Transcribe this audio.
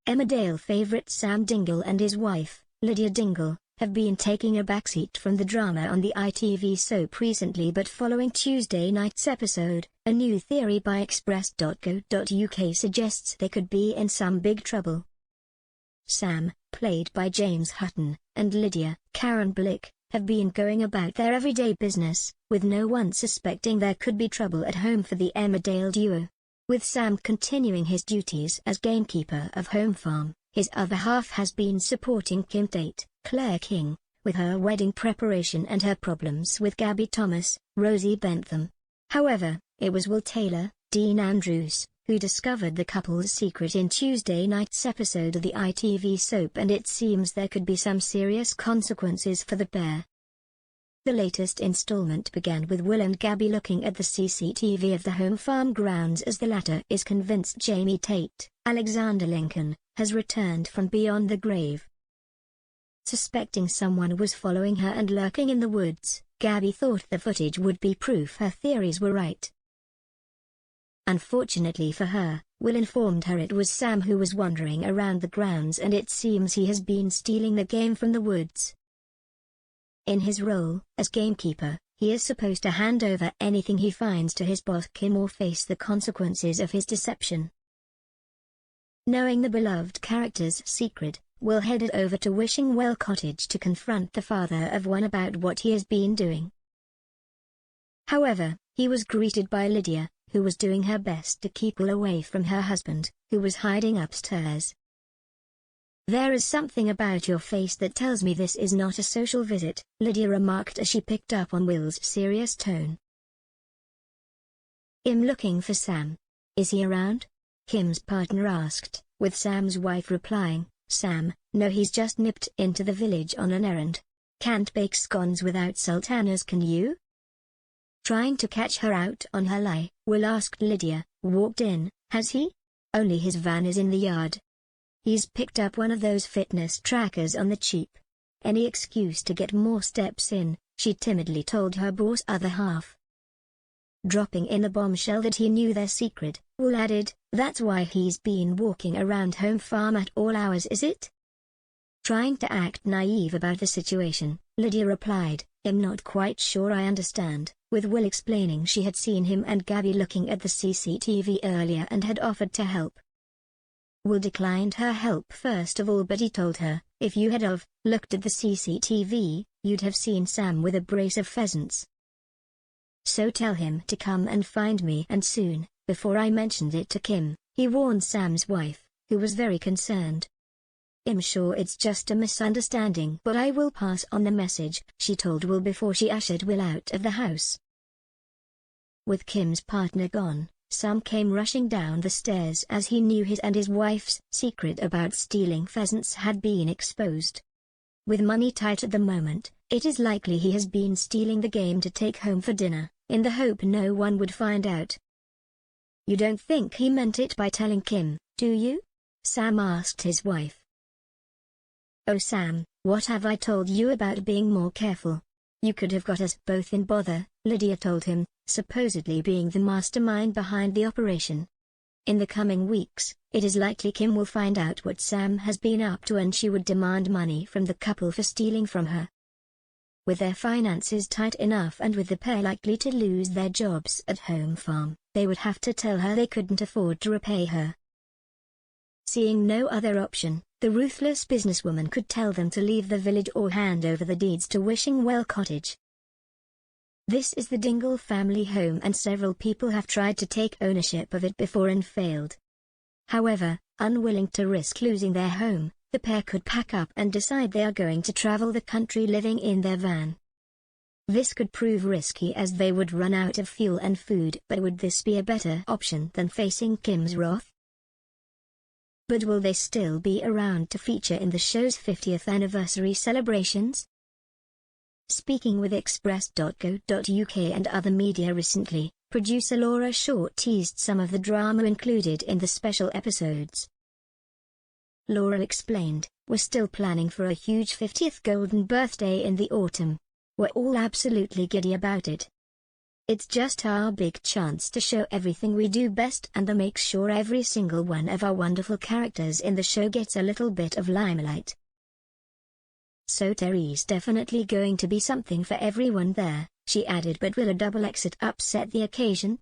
Emmerdale favourite Sam Dingle and his wife, Lydia Dingle, have been taking a backseat from the drama on the ITV soap recently, but following Tuesday night's episode, a new theory by express.co.uk suggests they could be in some big trouble. Sam, played by James Hutton, and Lydia, Karen Blick, have been going about their everyday business, with no one suspecting there could be trouble at home for the Emmerdale duo. With Sam continuing his duties as gamekeeper of Home Farm, his other half has been supporting Kim Tate, Claire King, with her wedding preparation and her problems with Gabby Thomas, Rosie Bentham. However, it was Will Taylor, Dean Andrews, who discovered the couple's secret in Tuesday night's episode of the ITV soap, and it seems there could be some serious consequences for the pair. The latest installment began with Will and Gabby looking at the CCTV of the Home Farm grounds as the latter is convinced Jamie Tate, Alexander Lincoln, has returned from beyond the grave. Suspecting someone was following her and lurking in the woods, Gabby thought the footage would be proof her theories were right. Unfortunately for her, Will informed her it was Sam who was wandering around the grounds, and it seems he has been stealing the game from the woods. In his role as gamekeeper, he is supposed to hand over anything he finds to his boss Kim or face the consequences of his deception. Knowing the beloved character's secret, Will headed over to Wishing Well Cottage to confront the father of one about what he has been doing. However, he was greeted by Lydia, who was doing her best to keep Will away from her husband, who was hiding upstairs. "There is something about your face that tells me this is not a social visit," Lydia remarked as she picked up on Will's serious tone. "I'm looking for Sam. Is he around?" Kim's partner asked, with Sam's wife replying, "Sam, no, he's just nipped into the village on an errand. Can't bake scones without sultanas, can you?" Trying to catch her out on her lie, Will asked Lydia, "Walked in, has he? Only his van is in the yard. He's picked up one of those fitness trackers on the cheap. Any excuse to get more steps in," she timidly told her boss other half. Dropping in a bombshell that he knew their secret, Will added, "That's why he's been walking around Home Farm at all hours, is it?" Trying to act naive about the situation, Lydia replied, "I'm not quite sure I understand," with Will explaining she had seen him and Gabby looking at the CCTV earlier and had offered to help. Will declined her help first of all, but he told her, "If you had looked at the CCTV, you'd have seen Sam with a brace of pheasants. So tell him to come and find me, and soon." Before I mentioned it to Kim, he warned Sam's wife, who was very concerned. "I'm sure it's just a misunderstanding, but I will pass on the message," she told Will before she ushered Will out of the house. With Kim's partner gone, Sam came rushing down the stairs as he knew his and his wife's secret about stealing pheasants had been exposed. With money tight at the moment, it is likely he has been stealing the game to take home for dinner, in the hope no one would find out. "You don't think he meant it by telling Kim, do you?" Sam asked his wife. "Oh Sam, what have I told you about being more careful? You could have got us both in bother," Lydia told him, supposedly being the mastermind behind the operation. In the coming weeks, it is likely Kim will find out what Sam has been up to, and she would demand money from the couple for stealing from her. With their finances tight enough and with the pair likely to lose their jobs at Home Farm, they would have to tell her they couldn't afford to repay her. Seeing no other option, the ruthless businesswoman could tell them to leave the village or hand over the deeds to Wishing Well Cottage. This is the Dingle family home, and several people have tried to take ownership of it before and failed. However, unwilling to risk losing their home, the pair could pack up and decide they are going to travel the country living in their van. This could prove risky as they would run out of fuel and food, but would this be a better option than facing Kim's wrath? But will they still be around to feature in the show's 50th anniversary celebrations? Speaking with express.co.uk and other media recently, producer Laura Shaw teased some of the drama included in the special episodes. Laura explained, "We're still planning for a huge 50th golden birthday in the autumn. We're all absolutely giddy about it. It's just our big chance to show everything we do best and to make sure every single one of our wonderful characters in the show gets a little bit of limelight. So Terry's definitely going to be something for everyone there, she added, but will a double exit upset the occasion?